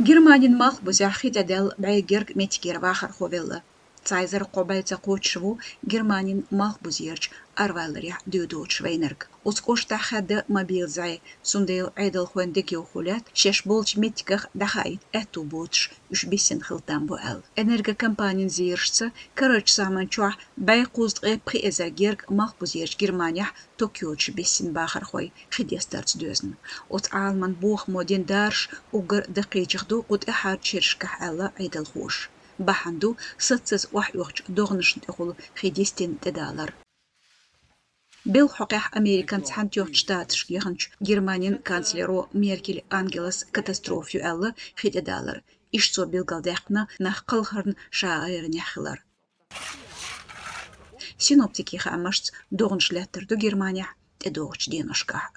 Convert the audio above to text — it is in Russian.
Германин мах бузяхит адел байгерг меткер вахар ховелла. Цайзер қобайца қочшву Германин мах бузерч арвайларя дюдуч вейнерг. Ускошта хадда мобилзай сундейл айдал хуендек йохулят шеш болч метках дахайт эту ботш уж бисен хилтам буэл. Энергокомпанин зиршца короче саман чуа байгуст при эзагерг мах бузерч Германия Токиоч бисен бахар хой хидестарц дözн. От алман бух моден дарш угр дقيقدو قد احد شرشكح الله عيد الخوش بحندو ستز وحيوخش دغنش تقول خيديستين تدالر بيل حقيح أمريكان تحنتيوخ شتاتش يخنش جرمانين كانسلرو ميركل أنجلس كاتاستروفيو الله خيد دالر إشتو بيلغالداقنا نخ قلخرن شاعر نحخلر سينوبتيكي خامشت دغنش لاتر دو جرمانيا تدوغش دينوشكاح